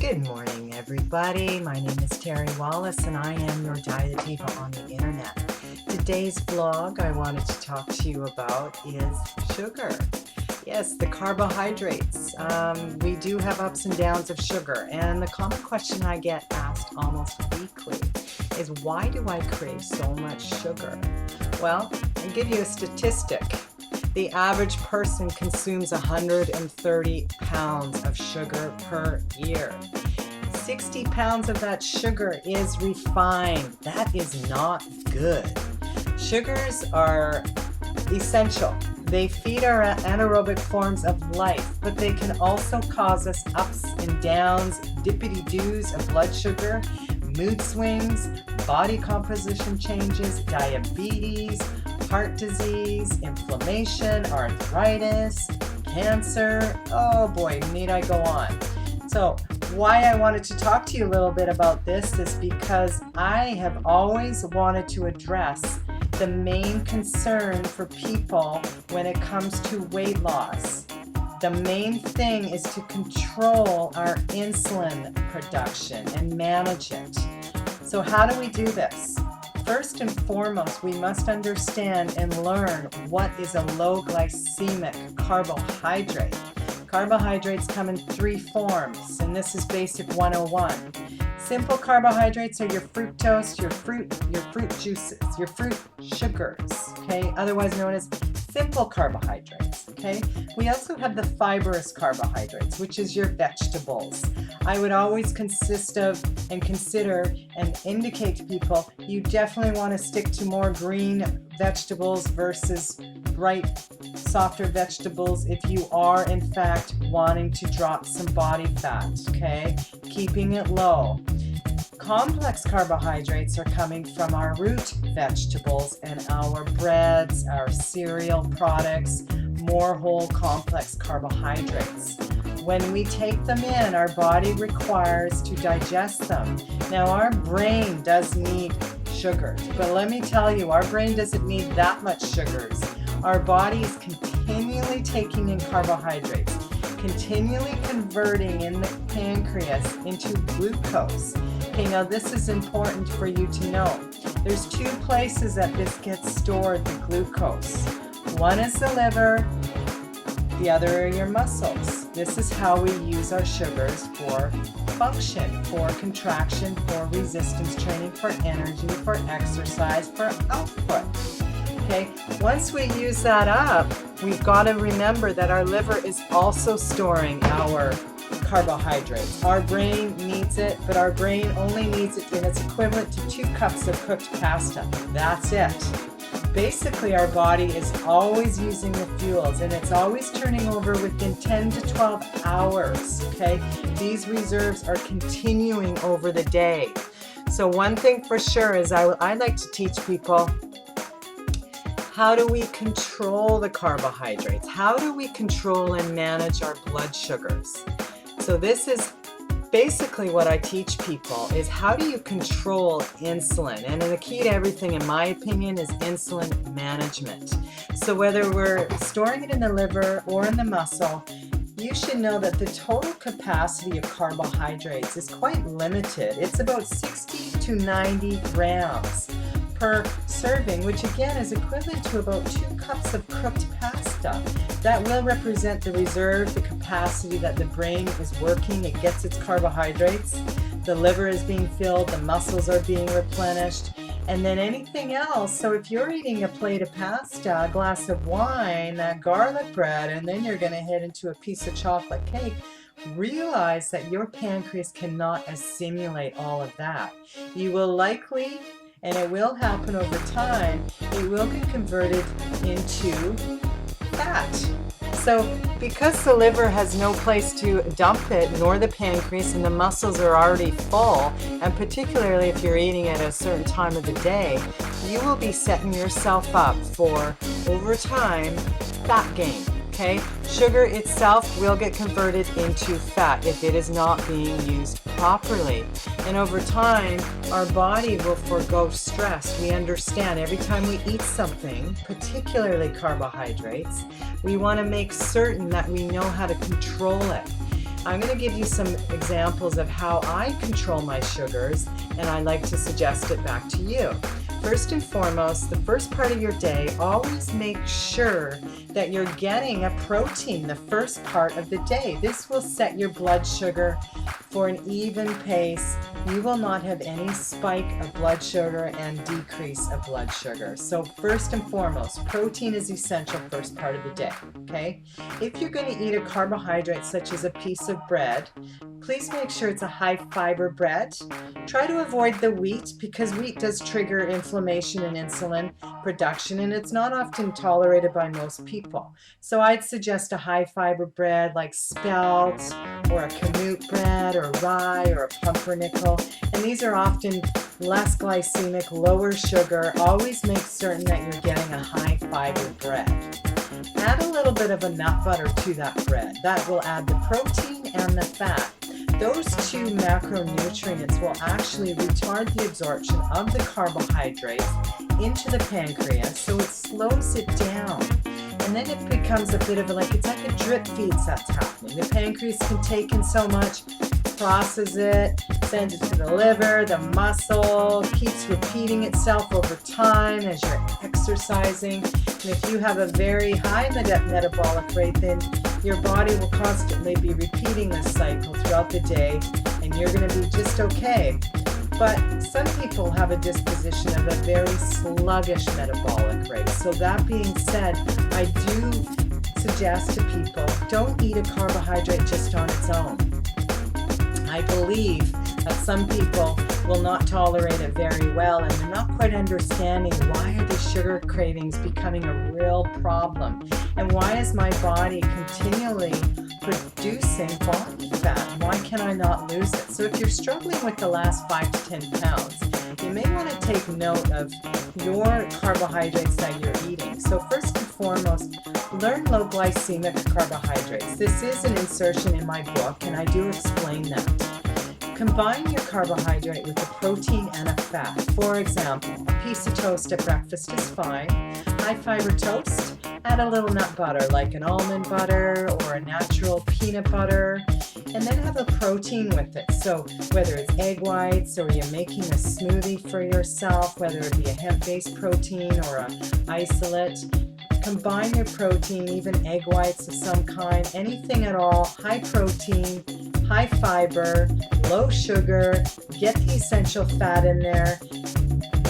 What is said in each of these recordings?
Good morning, everybody. My name is Terry Wallace, and I am your diet diva on the internet. Today's vlog I wanted to talk to you about is sugar. Yes, the carbohydrates. We do have ups and downs of sugar, and the common question I get asked almost weekly is, why do I crave so much sugar? Well, I'll give you a statistic. The average person consumes 130 pounds of sugar per year. 60 pounds of that sugar is refined. That is not good. Sugars are essential. They feed our anaerobic forms of life, but they can also cause us ups and downs, dippity-doos of blood sugar, mood swings, body composition changes, diabetes, heart disease, inflammation, arthritis, cancer. Oh boy, need I go on. So why I wanted to talk to you a little bit about this is because I have always wanted to address the main concern for people when it comes to weight loss. The main thing is to control our insulin production and manage it. So how do we do this? First and foremost, we must understand and learn what is a low glycemic carbohydrate. Carbohydrates come in three forms, and this is basic 101. Simple carbohydrates are your fructose, your fruit juices, your fruit sugars, okay, otherwise known as simple carbohydrates, okay? We also have the fibrous carbohydrates, which is your vegetables. I would always consider and indicate to people, you definitely want to stick to more green vegetables versus bright, softer vegetables if you are in fact wanting to drop some body fat, okay? Keeping it low. Complex carbohydrates are coming from our root vegetables and our breads, our cereal products, more whole complex carbohydrates. When we take them in, our body requires to digest them. Now, our brain does need sugars, but let me tell you, our brain doesn't need that much sugars. Our body is continually taking in carbohydrates, continually converting in the pancreas into glucose. Okay, now this is important for you to know. There's two places that this gets stored, the glucose. One is the liver, the other are your muscles. This is how we use our sugars for function, for contraction, for resistance training, for energy, for exercise, for output. Okay, once we use that up, we've got to remember that our liver is also storing our carbohydrates. Our brain needs it, but our brain only needs it in its equivalent to 2 cups of cooked pasta. That's it. Basically, our body is always using the fuels, and it's always turning over within 10 to 12 hours, okay? These reserves are continuing over the day. So one thing for sure is I like to teach people, how do we control the carbohydrates? How do we control and manage our blood sugars? So this is basically what I teach people, is how do you control insulin? And the key to everything, in my opinion, is insulin management. So whether we're storing it in the liver or in the muscle, you should know that the total capacity of carbohydrates is quite limited. It's about 60 to 90 grams per serving, which again is equivalent to about 2 cups of cooked pasta. That will represent the reserve, the capacity that the brain is working. It gets its carbohydrates, the liver is being filled, the muscles are being replenished, and then anything else. So if you're eating a plate of pasta, a glass of wine, that garlic bread, and then you're going to head into a piece of chocolate cake, realize that your pancreas cannot assimilate all of that. You will likely, and it will happen over time, it will get converted into fat. So because the liver has no place to dump it, nor the pancreas, and the muscles are already full, and particularly if you're eating at a certain time of the day, you will be setting yourself up for, over time, fat gain. Okay? Sugar itself will get converted into fat if it is not being used properly. And over time, our body will forgo stress. We understand every time we eat something, particularly carbohydrates, we want to make certain that we know how to control it. I'm going to give you some examples of how I control my sugars, and I'd like to suggest it back to you. First and foremost, the first part of your day, always make sure that you're getting a protein the first part of the day. This will set your blood sugar for an even pace. You will not have any spike of blood sugar and decrease of blood sugar. So first and foremost, protein is essential first part of the day, okay? If you're going to eat a carbohydrate such as a piece of bread, please make sure it's a high fiber bread. Try to avoid the wheat because wheat does trigger inflammation and insulin production, and it's not often tolerated by most people. So I'd suggest a high fiber bread like spelt or a kamut bread or rye or a pumpernickel, and these are often less glycemic, lower sugar. Always make certain that you're getting a high fiber bread. Add a little bit of a nut butter to that bread. That will add the protein and the fat. Those two macronutrients will actually retard the absorption of the carbohydrates into the pancreas, so it slows it down. And then it becomes a bit of it's like a drip feed that's happening. The pancreas can take in so much, processes it, sends it to the liver, the muscle, keeps repeating itself over time as you're exercising. And if you have a very high metabolic rate, then your body will constantly be repeating this cycle throughout the day, and you're going to be just okay. But some people have a disposition of a very sluggish metabolic rate. So that being said, I do suggest to people, don't eat a carbohydrate just on its own. I believe that some people will not tolerate it very well, and they're not quite understanding why are the sugar cravings becoming a real problem, and why is my body continually producing body fat? Why can I not lose it? So if you're struggling with the last 5 to 10 pounds, you may want to take note of your carbohydrates that you're eating. So first and foremost, learn low glycemic carbohydrates. This is an insertion in my book, and I do explain that. Combine your carbohydrate with a protein and a fat. For example, a piece of toast at breakfast is fine. High fiber toast, add a little nut butter like an almond butter or a natural peanut butter, and then have a protein with it. So whether it's egg whites or you're making a smoothie for yourself, whether it be a hemp-based protein or an isolate, combine your protein, even egg whites of some kind, anything at all, high protein, high fiber, low sugar, get the essential fat in there.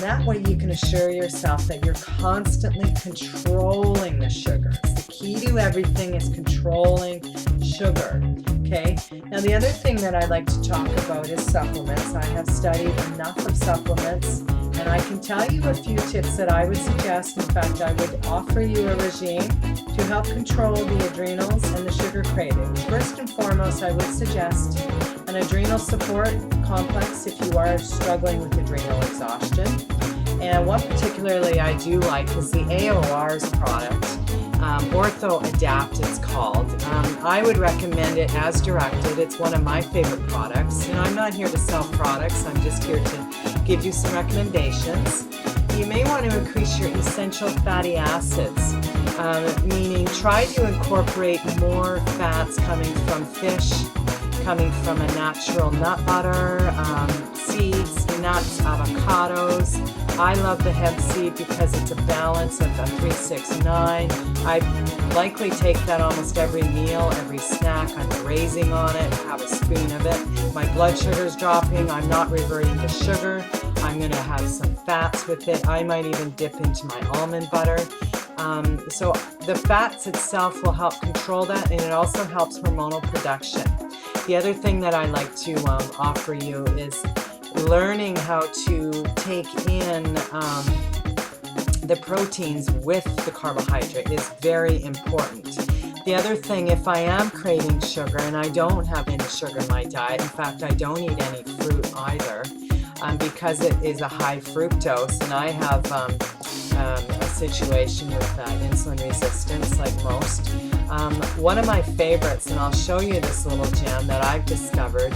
That way you can assure yourself that you're constantly controlling the sugars. The key to everything is controlling sugar, okay? Now the other thing that I like to talk about is supplements. I have studied enough of supplements, and I can tell you a few tips that I would suggest. In fact, I would offer you a regime to help control the adrenals and the sugar cravings. First and foremost, I would suggest an adrenal support complex if you are struggling with adrenal exhaustion. And one particularly I do like is the AOR's product. Ortho Adapt it's called. I would recommend it as directed. It's one of my favorite products. I'm not here to sell products. I'm just here to give you some recommendations. You may want to increase your essential fatty acids, meaning try to incorporate more fats coming from fish, coming from a natural nut butter, seeds, nuts, avocados. I love the hemp seed because it's a balance of a 3, 6, 9. I likely take that almost every meal, every snack. I'm grazing on it, have a spoon of it. My blood sugar's dropping. I'm not reverting to sugar. I'm going to have some fats with it. I might even dip into my almond butter. So the fats itself will help control that, and it also helps hormonal production. The other thing that I like to offer you is learning how to take in the proteins with the carbohydrate is very important. The other thing, if I am craving sugar and I don't have any sugar in my diet, in fact I don't eat any fruit either, because it is a high fructose, and I have a situation with insulin resistance like most. One of my favorites, and I'll show you this little gem that I've discovered.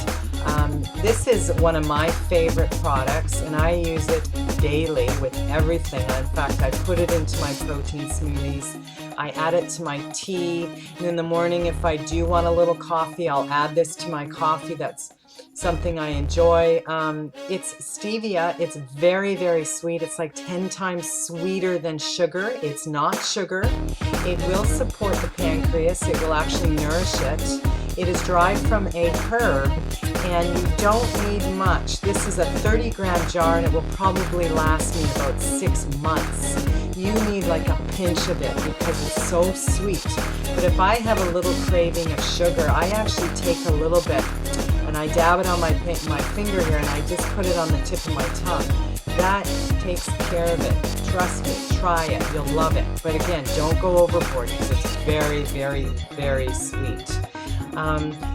This is one of my favorite products, and I use it daily with everything. In fact, I put it into my protein smoothies. I add it to my tea, and in the morning, if I do want a little coffee, I'll add this to my coffee. That's something I enjoy. It's stevia. It's very, very sweet. It's like 10 times sweeter than sugar. It's not sugar. It will support the pancreas. It will actually nourish it. It is derived from a herb, and you don't need much. This is a 30-gram jar, and it will probably last me about 6 months. You need like a pinch of it because it's so sweet. But if I have a little craving of sugar, I actually take a little bit and I dab it on my finger here, and I just put it on the tip of my tongue. That takes care of it. Trust me, try it. You'll love it. But again, don't go overboard because it's very, very, very sweet.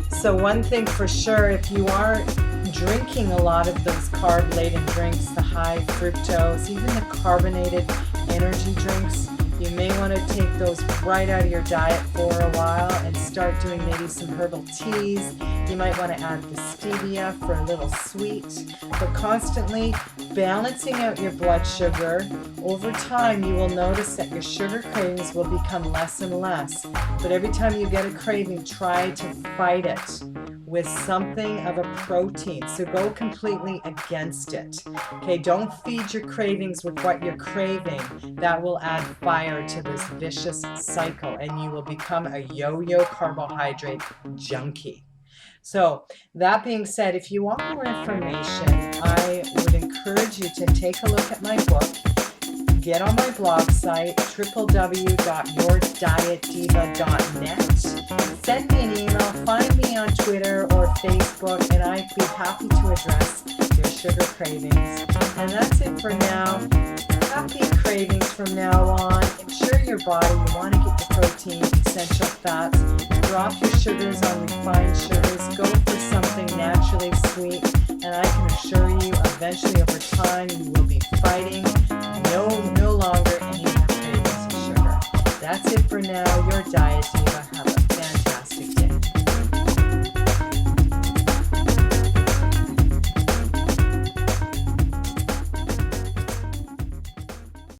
So one thing for sure, if you are drinking a lot of those carb-laden drinks, the high fructose, even the carbonated energy drinks, you may want to take those right out of your diet for a while and start doing maybe some herbal teas. You might want to add the stevia for a little sweet, but constantly balancing out your blood sugar. Over time, you will notice that your sugar cravings will become less and less. But every time you get a craving, try to fight it with something of a protein. So go completely against it. Okay, don't feed your cravings with what you're craving. That will add fire to this vicious cycle, and you will become a yo-yo carbohydrate junkie. So that being said, if you want more information, I would encourage you to take a look at my book. Get on my blog site, www.yourdietdiva.net. Send me an email, find me on Twitter or Facebook, and I'd be happy to address your sugar cravings. And that's it for now. Happy cravings from now on. Ensure your body, you want to get the protein, essential fats, drop your sugars on refined sugars, go for something naturally sweet, and I can assure you eventually over time you will be fighting no longer any more cravings of sugar. That's it for now. Your Diet Diva. Have a